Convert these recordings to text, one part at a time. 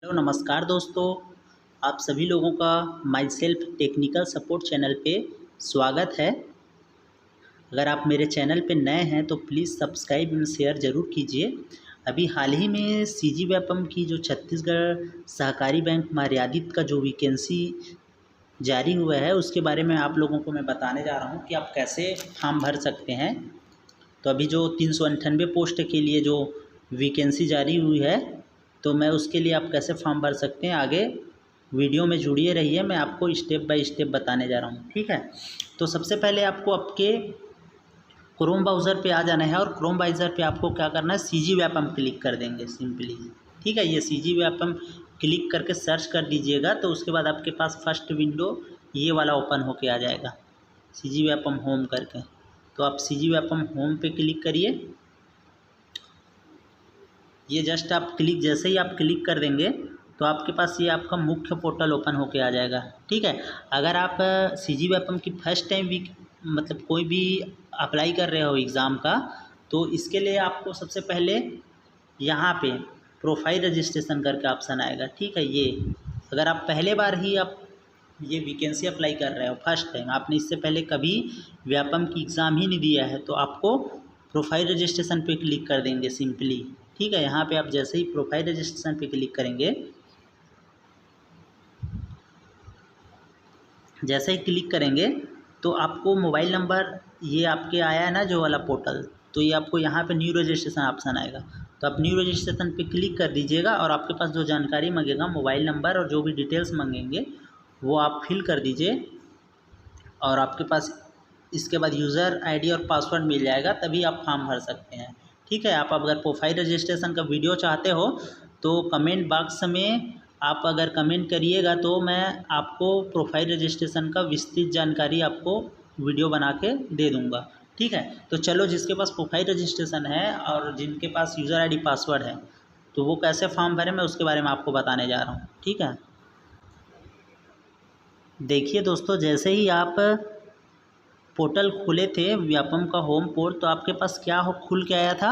Hello नमस्कार दोस्तों। आप सभी लोगों का my self technical support channel पे स्वागत है। अगर आप मेरे चैनल पे नए हैं तो प्लीज़ सब्सक्राइब एंड शेयर ज़रूर कीजिए। अभी हाल ही में सीजी व्यापम की जो छत्तीसगढ़ सहकारी बैंक मर्यादित का जो वैकेंसी जारी हुआ है उसके बारे में आप लोगों को मैं बताने जा रहा हूँ कि आप कैसे फॉर्म भर सकते हैं। तो अभी जो 398 पोस्ट के लिए जो वैकेंसी जारी हुई है तो मैं उसके लिए आप कैसे फॉर्म भर सकते हैं, आगे वीडियो में जुड़िए रहिए, मैं आपको स्टेप बाय स्टेप बताने जा रहा हूँ। ठीक है, तो सबसे पहले आपको आपके क्रोम ब्राउज़र पे आ जाना है और क्रोम ब्राउज़र पे आपको क्या करना है, सीजी व्यापम क्लिक कर देंगे सिंपली। ठीक है, ये सीजी व्यापम क्लिक करके सर्च कर दीजिएगा तो उसके बाद आपके पास फर्स्ट विंडो ये वाला ओपन होके आ जाएगा, सीजी व्यापम होम करके। तो आप सीजी व्यापम होम पे क्लिक करिए। ये जस्ट आप क्लिक, जैसे ही आप क्लिक कर देंगे तो आपके पास ये आपका मुख्य पोर्टल ओपन होके आ जाएगा। ठीक है, अगर आप सीजी व्यापम की फर्स्ट टाइम भी मतलब कोई भी अप्लाई कर रहे हो एग्ज़ाम का, तो इसके लिए आपको सबसे पहले यहाँ पे प्रोफाइल रजिस्ट्रेशन करके ऑप्शन आएगा। ठीक है, ये अगर आप पहले बार ही आप ये वैकेंसी अप्लाई कर रहे हो, फर्स्ट टाइम, आपने इससे पहले कभी व्यापम की एग्ज़ाम ही नहीं दिया है, तो आपको प्रोफाइल रजिस्ट्रेशन पे क्लिक कर देंगे सिंपली। ठीक है, यहाँ पे आप जैसे ही प्रोफाइल रजिस्ट्रेशन पे क्लिक करेंगे, जैसे ही क्लिक करेंगे तो आपको मोबाइल नंबर ये आपके आया है ना जो वाला पोर्टल, तो ये आपको यहाँ पे न्यू रजिस्ट्रेशन ऑप्शन आएगा। तो आप न्यू रजिस्ट्रेशन पे क्लिक कर दीजिएगा और आपके पास जो जानकारी मांगेगा, मोबाइल नंबर और जो भी डिटेल्स मांगेंगे वो आप फिल कर दीजिए और आपके पास इसके बाद यूज़र आईडी और पासवर्ड मिल जाएगा, तभी आप फॉर्म भर सकते हैं। ठीक है, आप अगर प्रोफाइल रजिस्ट्रेशन का वीडियो चाहते हो तो कमेंट बॉक्स में आप अगर कमेंट करिएगा तो मैं आपको प्रोफाइल रजिस्ट्रेशन का विस्तृत जानकारी आपको वीडियो बना के दे दूँगा। ठीक है, तो चलो, जिसके पास प्रोफाइल रजिस्ट्रेशन है और जिनके पास यूज़र आईडी पासवर्ड है तो वो कैसे फॉर्म भरें मैं उसके बारे में आपको बताने जा रहा हूँ। ठीक है, देखिए दोस्तों, जैसे ही आप पोर्टल खोले थे व्यापम का होम पोर्ट, तो आपके पास क्या हो खुल के आया था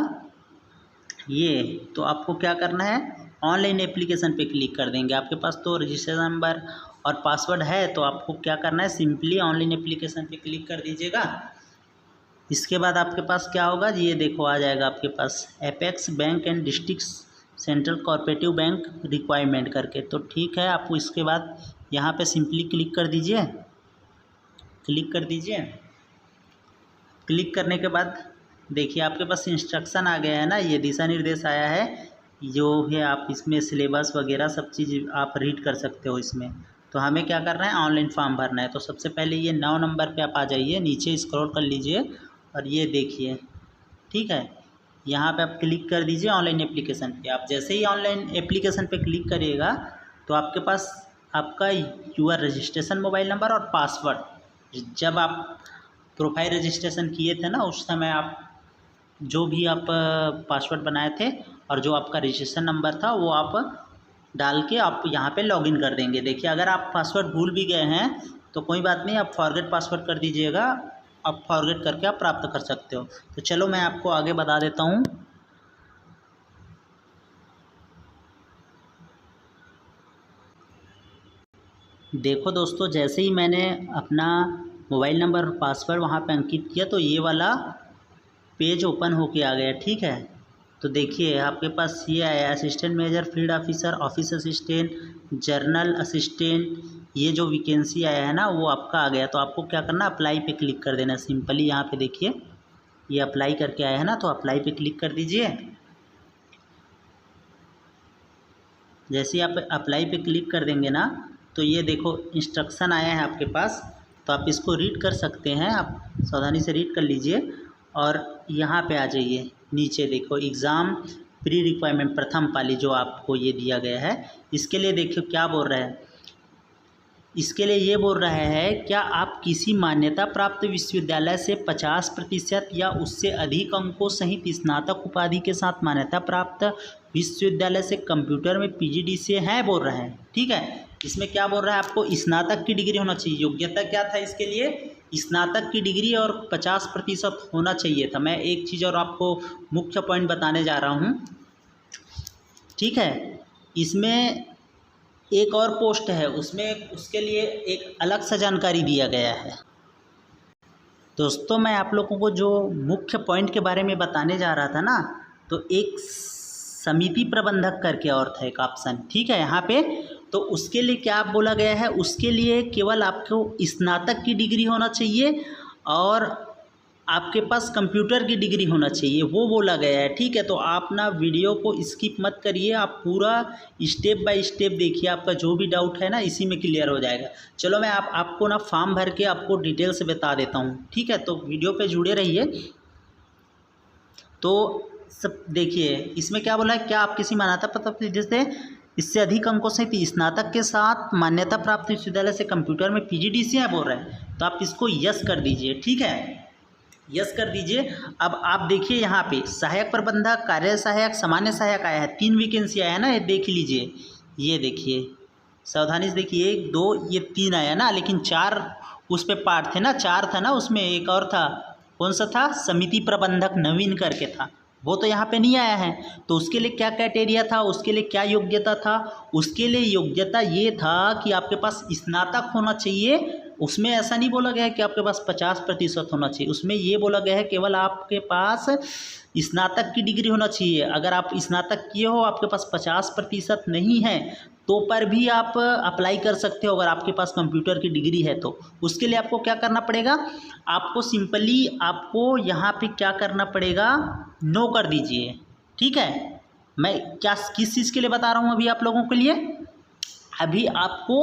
ये, तो आपको क्या करना है, ऑनलाइन एप्लीकेशन पे क्लिक कर देंगे। आपके पास तो रजिस्ट्रेशन नंबर और पासवर्ड है तो आपको क्या करना है, सिंपली ऑनलाइन एप्लीकेशन पे क्लिक कर दीजिएगा। इसके बाद आपके पास क्या होगा, ये देखो आ जाएगा आपके पास apex bank and district central cooperative bank requirement करके। तो ठीक है, आपको इसके बाद यहाँ पे सिंपली क्लिक कर दीजिए। क्लिक कर दीजिए, क्लिक करने के बाद देखिए आपके पास इंस्ट्रक्शन आ गया है ना, ये दिशा निर्देश आया है जो है, आप इसमें सिलेबस वगैरह सब चीज़ आप रीड कर सकते हो इसमें। तो हमें क्या करना है, ऑनलाइन फॉर्म भरना है। तो सबसे पहले ये 9 नंबर पे आप आ जाइए, नीचे स्क्रॉल कर लीजिए और ये देखिए। ठीक है, यहाँ पे आप क्लिक कर दीजिए ऑनलाइन एप्लीकेशन पे। आप जैसे ही ऑनलाइन एप्लीकेशन पे क्लिक करिएगा तो आपके पास आपका यूआर रजिस्ट्रेशन मोबाइल नंबर और पासवर्ड, जब आप प्रोफाइल रजिस्ट्रेशन किए थे ना उस समय आप जो भी आप पासवर्ड बनाए थे और जो आपका रजिस्ट्रेशन नंबर था वो आप डाल के आप यहाँ पे लॉगिन कर देंगे। देखिए, अगर आप पासवर्ड भूल भी गए हैं तो कोई बात नहीं, आप फॉरगेट पासवर्ड कर दीजिएगा, आप फॉरगेट करके आप प्राप्त कर सकते हो। तो चलो मैं आपको आगे बता देता हूँ। देखो दोस्तों, जैसे ही मैंने अपना मोबाइल नंबर और पासवर्ड वहाँ पे अंकित किया तो ये वाला पेज ओपन होके आ गया। ठीक है, तो देखिए आपके पास ये आया assistant manager, field officer, office assistant, journal assistant, ये जो वैकेंसी आया है ना वो आपका आ गया। तो आपको क्या करना, अप्लाई पे क्लिक कर देना सिंपली। यहाँ पे देखिए ये अप्लाई करके आया है ना, तो अप्लाई पे क्लिक कर दीजिए। जैसे ही आप अप्लाई पे क्लिक कर देंगे ना तो ये देखो इंस्ट्रक्शन आया है आपके पास, तो आप इसको रीड कर सकते हैं, आप सावधानी से रीड कर लीजिए। और यहाँ पे आ जाइए, नीचे देखो एग्ज़ाम प्री रिक्वायरमेंट प्रथम पाली जो आपको ये दिया गया है, इसके लिए देखिए क्या बोल रहा है। इसके लिए ये बोल रहा है, क्या आप किसी मान्यता प्राप्त विश्वविद्यालय से 50% या उससे अधिक अंकों सहित स्नातक उपाधि के साथ मान्यता प्राप्त विश्वविद्यालय से कंप्यूटर में पीजीडी से हैं, बोल रहे हैं। ठीक है, इसमें क्या बोल रहा है, आपको स्नातक की डिग्री होना चाहिए। योग्यता क्या था इसके लिए, स्नातक की डिग्री और 50% होना चाहिए था। मैं एक चीज़ और आपको मुख्य पॉइंट बताने जा रहा हूँ। ठीक है, इसमें एक और पोस्ट है, उसमें उसके लिए एक अलग सा जानकारी दिया गया है। दोस्तों मैं आप लोगों को जो मुख्य पॉइंट के बारे में बताने जा रहा था ना, तो एक समिति प्रबंधक करके और था एक ऑप्शन, ठीक है यहाँ पे। तो उसके लिए क्या बोला गया है, उसके लिए केवल आपको स्नातक की डिग्री होना चाहिए और आपके पास कंप्यूटर की डिग्री होना चाहिए, वो बोला गया है, ठीक है। तो आप ना वीडियो को स्किप मत करिए, आप पूरा स्टेप बाय स्टेप देखिए, आपका जो भी डाउट है ना इसी में क्लियर हो जाएगा। चलो मैं आपको ना फॉर्म भर के आपको डिटेल से बता देता हूँ, ठीक है। तो वीडियो पे जुड़े रहिए। तो सब देखिए इसमें क्या बोला है, क्या आप किसी मान्यता प्राप्त जैसे इससे अधिक अंकों से स्नातक के साथ मान्यता प्राप्त विश्वविद्यालय से कंप्यूटर में PGDCA बोल रहे हैं, तो आप इसको यस कर दीजिए, ठीक है, यस कर दीजिए। अब आप देखिए यहाँ पे सहायक प्रबंधक, कार्य सहायक, सामान्य सहायक आया है, 3 वैकेंसी आया है ना, ये देख लीजिए, ये देखिए सावधानी से देखिए, 1 2 ये 3 आया ना, लेकिन 4 उस पे पार्ट थे ना, 4 था ना उसमें, एक और था, कौन सा था, समिति प्रबंधक नवीन करके था, वो तो यहाँ पे नहीं आया है। तो उसके लिए क्या क्राइटेरिया था, उसके लिए क्या योग्यता था, उसके लिए योग्यता ये था कि आपके पास स्नातक होना चाहिए। उसमें ऐसा नहीं बोला गया है कि आपके पास 50% होना चाहिए, उसमें ये बोला गया है केवल आपके पास स्नातक की डिग्री होना चाहिए। अगर आप स्नातक किए हो, आपके पास 50% नहीं है तो पर भी आप अप्लाई कर सकते हो, अगर आपके पास कंप्यूटर की डिग्री है तो। उसके लिए आपको क्या करना पड़ेगा, आपको सिंपली आपको यहाँ पे क्या करना पड़ेगा, नो कर दीजिए, ठीक है। मैं क्या किस चीज़ के लिए बता रहा हूँ अभी आप लोगों के लिए, अभी आपको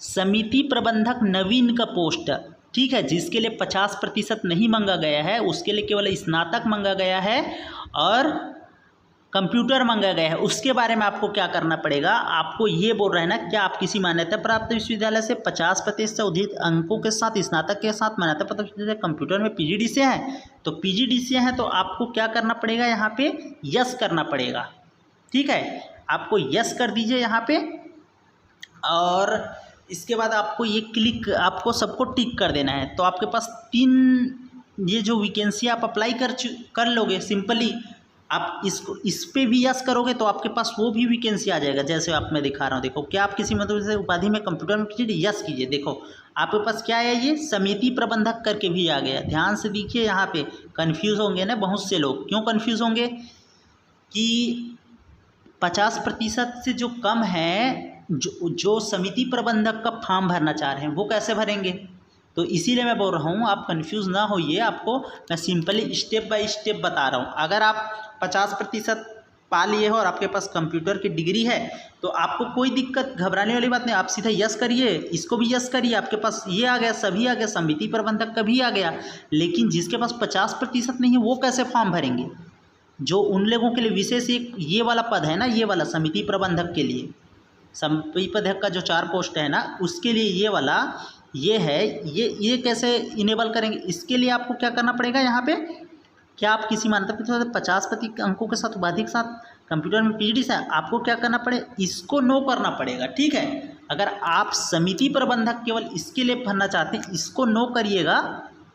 समिति प्रबंधक नवीन का पोस्ट, ठीक है, जिसके लिए 50% नहीं मांगा गया है, उसके लिए केवल स्नातक मांगा गया है और कंप्यूटर मांगा गया है। उसके बारे में आपको क्या करना पड़ेगा, आपको ये बोल रहे हैं ना, क्या आप किसी मान्यता प्राप्त विश्वविद्यालय से 50% से अधिक अंकों के साथ स्नातक के साथ मान्यता प्राप्त विश्वविद्यालय कंप्यूटर में PGDCA है, तो PGDCA है तो आपको क्या करना पड़ेगा, यहाँ पे यस करना पड़ेगा, ठीक है। आपको यस कर दीजिए यहाँ पे, और इसके बाद आपको ये क्लिक, आपको सबको टिक कर देना है। तो आपके पास 3 ये जो वैकेंसी आप अप्लाई कर लोगे सिंपली, आप इसको इस पे भी यस करोगे तो आपके पास वो भी वैकेंसी आ जाएगा, जैसे आप मैं दिखा रहा हूँ। देखो क्या आप किसी मतलब से उपाधि में कंप्यूटर में यस कीजिए, देखो आपके पास क्या है, ये समिति प्रबंधक करके भी आ गया। ध्यान से देखिए, यहाँ पे कन्फ्यूज़ होंगे ना बहुत से लोग, क्यों कन्फ्यूज़ होंगे कि 50% से जो कम है, जो समिति प्रबंधक का फॉर्म भरना चाह रहे हैं वो कैसे भरेंगे। तो इसीलिए मैं बोल रहा हूँ आप कंफ्यूज ना होइए, आपको मैं सिंपली स्टेप बाय स्टेप बता रहा हूँ। अगर आप 50% पा लिए हो और आपके पास कंप्यूटर की डिग्री है तो आपको कोई दिक्कत, घबराने वाली बात नहीं, आप सीधा यस करिए, इसको भी यस करिए, आपके पास ये आ गया, सभी आ गया, समिति प्रबंधक का भी आ गया। लेकिन जिसके पास 50% नहीं है वो कैसे फॉर्म भरेंगे, जो उन लोगों के लिए विशेष एक ये वाला पद है ना, ये वाला समिति प्रबंधक के लिए, समिति प्रबंधक का जो 4 पोस्ट है ना, उसके लिए ये वाला ये है, ये कैसे इनेबल करेंगे। इसके लिए आपको क्या करना पड़ेगा, यहाँ पे क्या आप किसी मान्यता प्राप्त 50% अंकों के साथ उपाधि के साथ कंप्यूटर में PhD से, आपको क्या करना पड़े, इसको नो करना पड़ेगा, ठीक है। अगर आप समिति प्रबंधक केवल इसके लिए भरना चाहते हैं, इसको नो करिएगा,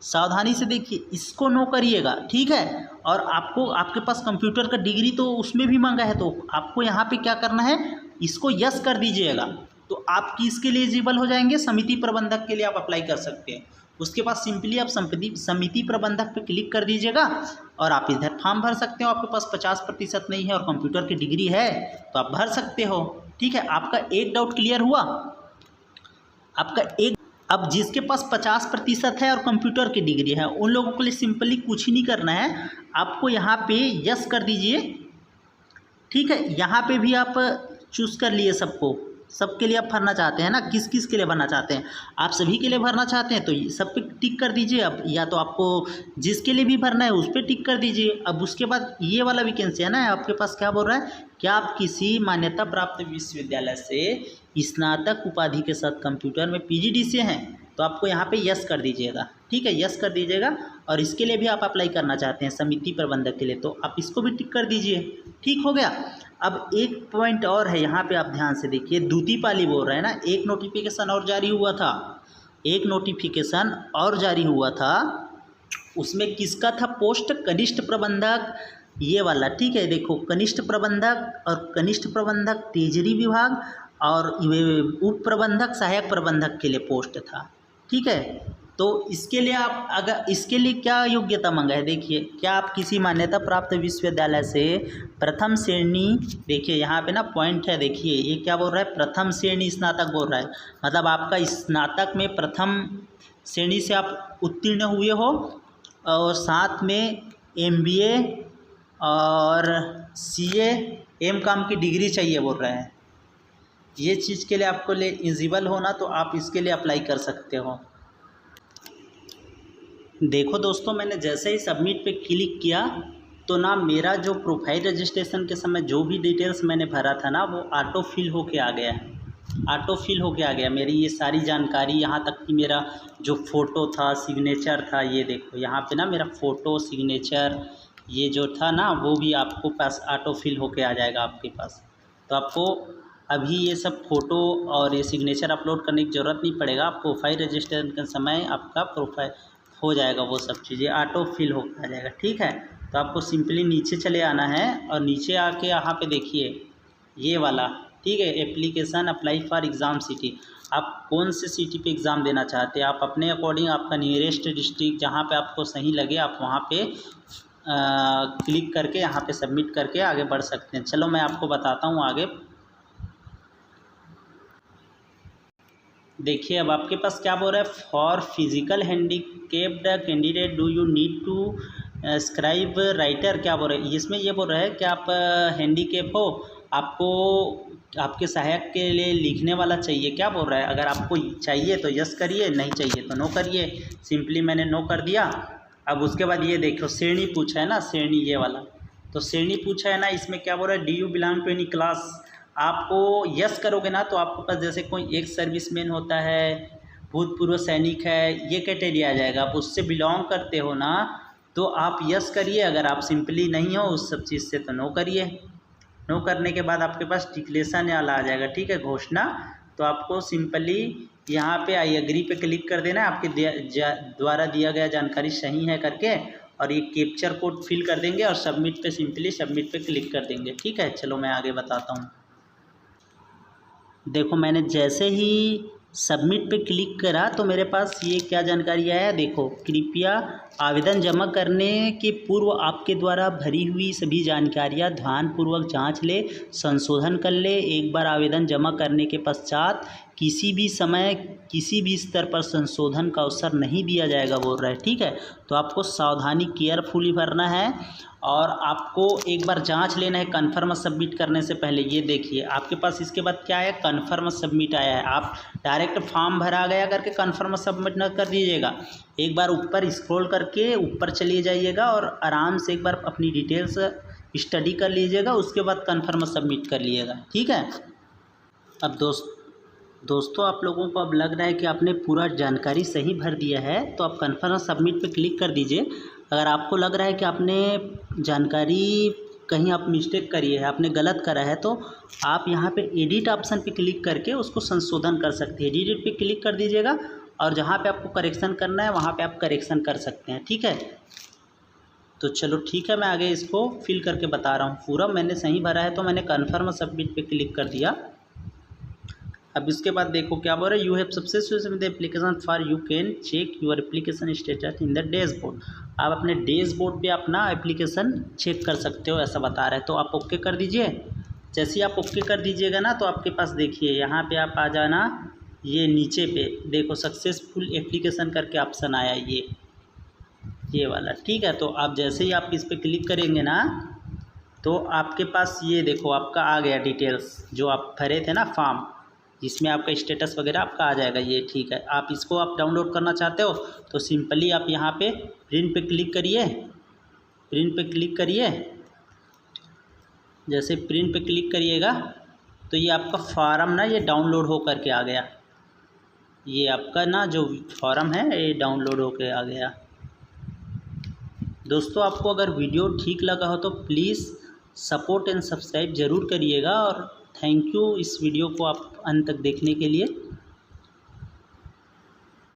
सावधानी से देखिए, इसको नो करिएगा, ठीक है। और आपको आपके पास कंप्यूटर का डिग्री तो उसमें भी मांगा है, तो आपको यहाँ पे क्या करना है, इसको यस कर दीजिएगा, तो आप किसके लिए एलिजिबल हो जाएंगे, समिति प्रबंधक के लिए आप अप्लाई कर सकते हैं। उसके बाद सिंपली आप समिति प्रबंधक पे क्लिक कर दीजिएगा और आप इधर फॉर्म भर सकते हो। आपके पास 50% नहीं है और कंप्यूटर की डिग्री है तो आप भर सकते हो, ठीक है। आपका एक डाउट क्लियर हुआ, आपका एक। अब जिसके पास 50% है और कंप्यूटर की डिग्री है उन लोगों के लिए सिंपली कुछ ही नहीं करना है, आपको यहाँ पे यस कर दीजिए, ठीक है। यहाँ पे भी आप चूज़ कर लिए सबको, सबके लिए आप भरना चाहते हैं ना, किस किस के लिए भरना चाहते हैं, आप सभी के लिए भरना चाहते हैं तो सब पे टिक कर दीजिए। अब या तो आपको जिसके लिए भी भरना है उस पर टिक कर दीजिए। अब उसके बाद ये वाला वैकेंसी है ना, आपके पास क्या बोल रहा है, क्या आप किसी मान्यता प्राप्त विश्वविद्यालय से स्नातक उपाधि के साथ कंप्यूटर में PGDCA हैं, तो आपको यहाँ पे यस कर दीजिएगा, ठीक है, यस कर दीजिएगा। और इसके लिए भी आप अप्लाई करना चाहते हैं समिति प्रबंधक के लिए, तो आप इसको भी टिक कर दीजिए, ठीक हो गया। अब एक पॉइंट और है, यहाँ पे आप ध्यान से देखिए, दूती पाली बोल रहे हैं ना, एक नोटिफिकेशन और जारी हुआ था, एक नोटिफिकेशन और जारी हुआ था, उसमें किसका था पोस्ट, कनिष्ठ प्रबंधक, ये वाला, ठीक है। देखो कनिष्ठ प्रबंधक और कनिष्ठ प्रबंधक ट्रेजरी विभाग और उप प्रबंधक सहायक प्रबंधक के लिए पोस्ट था। ठीक है, तो इसके लिए आप अगर इसके लिए क्या योग्यता मांगा है, देखिए, क्या आप किसी मान्यता प्राप्त विश्वविद्यालय से प्रथम श्रेणी, देखिए यहाँ पे ना पॉइंट है, देखिए ये क्या बोल रहा है, प्रथम श्रेणी स्नातक बोल रहा है, मतलब आपका स्नातक में प्रथम श्रेणी से आप उत्तीर्ण हुए हो और साथ में MBA और CA M.Com की डिग्री चाहिए बोल रहे हैं। ये चीज़ के लिए आपको एलिजिबल होना, तो आप इसके लिए अप्लाई कर सकते हो। देखो दोस्तों, मैंने जैसे ही सबमिट पे क्लिक किया तो ना मेरा जो प्रोफाइल रजिस्ट्रेशन के समय जो भी डिटेल्स मैंने भरा था ना, वो ऑटो फिल होके आ गया है, ऑटो फिल होके आ गया। मेरी ये सारी जानकारी, यहाँ तक कि मेरा जो फ़ोटो था, सिग्नेचर था, ये देखो यहाँ पे ना मेरा फ़ोटो, सिग्नेचर, ये जो था ना, वो भी आपको पास ऑटो फिल होके आ जाएगा आपके पास। तो आपको अभी ये सब फ़ोटो और ये सिग्नेचर अपलोड करने की ज़रूरत नहीं पड़ेगा। आप प्रोफाइल रजिस्ट्रेशन के समय आपका प्रोफाइल हो जाएगा, वो सब चीज़ें ऑटो फिल होकर आ जाएगा। ठीक है, तो आपको सिंपली नीचे चले आना है और नीचे आके यहाँ पे देखिए ये वाला, ठीक है, application apply for exam city. आप कौन से सिटी पे एग्ज़ाम देना चाहते हैं, आप अपने अकॉर्डिंग आपका नियरेस्ट डिस्ट्रिक्ट जहाँ पे आपको सही लगे आप वहाँ पे क्लिक करके यहाँ पे सबमिट करके आगे बढ़ सकते हैं। चलो मैं आपको बताता हूँ आगे। देखिए अब आपके पास क्या बोल रहा है, for physical handicapped candidate do you need to scribe writer, क्या बोल रहे हैं इसमें, ये बोल रहा है कि आप हैंडीकेप हो, आपको आपके सहायक के लिए लिखने वाला चाहिए, क्या बोल रहा है। अगर आपको चाहिए तो यस करिए, नहीं चाहिए तो नो करिए। सिंपली मैंने नो कर दिया। अब उसके बाद ये देखो श्रेणी पूछा है ना, श्रेणी ये वाला, तो श्रेणी पूछा है ना, इसमें क्या बोल रहा है, do you belong to any class. आपको यस करोगे ना तो आपके पास जैसे कोई एक सर्विसमैन होता है, भूतपूर्व सैनिक है, ये कैटेगरी आ जाएगा। आप उससे बिलोंग करते हो ना तो आप यस करिए, अगर आप सिंपली नहीं हो उस सब चीज़ से तो नो करिए। नो करने के बाद आपके पास डिक्लेरेशन वाला आ जाएगा, ठीक है, घोषणा। तो आपको सिंपली यहाँ पे आई एग्री पे क्लिक कर देना है, आपके द्वारा दिया गया जानकारी सही है करके, और ये कैप्चर कोड फिल कर देंगे और सबमिट पे सिंपली सबमिट पे क्लिक कर देंगे। ठीक है, चलो मैं आगे बताता हूँ। देखो मैंने जैसे ही सबमिट पे क्लिक करा तो मेरे पास ये क्या जानकारी आया, देखो, कृपया आवेदन जमा करने के पूर्व आपके द्वारा भरी हुई सभी जानकारियाँ ध्यानपूर्वक जांच ले, संशोधन कर ले। एक बार आवेदन जमा करने के पश्चात किसी भी समय किसी भी स्तर पर संशोधन का अवसर नहीं दिया जाएगा बोल रहा है। ठीक है, तो आपको सावधानी केयरफुली भरना है और आपको एक बार जांच लेना है कन्फर्म सबमिट करने से पहले। ये देखिए आपके पास इसके बाद क्या है, कन्फर्म सबमिट आया है। आप डायरेक्ट फॉर्म भरा गया करके कन्फर्म सबमिट न कर दीजिएगा, एक बार ऊपर स्क्रॉल करके ऊपर चलिए जाइएगा और आराम से एक बार अपनी डिटेल्स स्टडी कर लीजिएगा, उसके बाद कन्फर्म सबमिट कर लीजिएगा। ठीक है, अब दोस्तों आप लोगों को अब लग रहा है कि आपने पूरा जानकारी सही भर दिया है, तो आप कन्फर्म सबमिट पे क्लिक कर दीजिए। अगर आपको लग रहा है कि आपने जानकारी कहीं आप मिस्टेक करी है, आपने गलत करा है, तो आप यहाँ पे एडिट ऑप्शन पे क्लिक करके उसको संशोधन कर सकते हैं। एडिट पे क्लिक कर दीजिएगा और जहाँ पे आपको करेक्शन करना है वहाँ पे आप करेक्शन कर सकते हैं। ठीक है, तो चलो ठीक है, मैं आगे इसको फिल करके बता रहा हूँ। पूरा मैंने सही भरा है तो मैंने कन्फर्म सबमिट पे क्लिक कर दिया। अब इसके बाद देखो क्या बोल रहा है, you have successful with application for you can check your application status in the dashboard. आप अपने डैशबोर्ड पे अपना एप्लीकेशन चेक कर सकते हो, ऐसा बता रहा है। तो आप ओके कर दीजिए। जैसे ही आप ओके कर दीजिएगा ना तो आपके पास देखिए यहाँ पे आप आ जाना, ये नीचे पे देखो सक्सेसफुल एप्लीकेशन करके ऑप्शन आया, ये वाला। ठीक है, तो आप जैसे ही आप इस पर क्लिक करेंगे ना तो आपके पास ये देखो आपका आ गया डिटेल्स जो आप भरे थे ना फॉर्म, जिसमें आपका स्टेटस वगैरह आपका आ जाएगा ये। ठीक है, आप इसको आप डाउनलोड करना चाहते हो तो सिंपली आप यहाँ पे प्रिंट पे क्लिक करिए, प्रिंट पे क्लिक करिए। जैसे प्रिंट पे क्लिक करिएगा तो ये आपका फॉर्म ना ये डाउनलोड हो करके आ गया, ये आपका ना जो फॉर्म है ये डाउनलोड होके आ गया। दोस्तों आपको अगर वीडियो ठीक लगा हो तो प्लीज़ सपोर्ट एंड सब्सक्राइब ज़रूर करिएगा, और थैंक यू इस वीडियो को आप अंत तक देखने के लिए।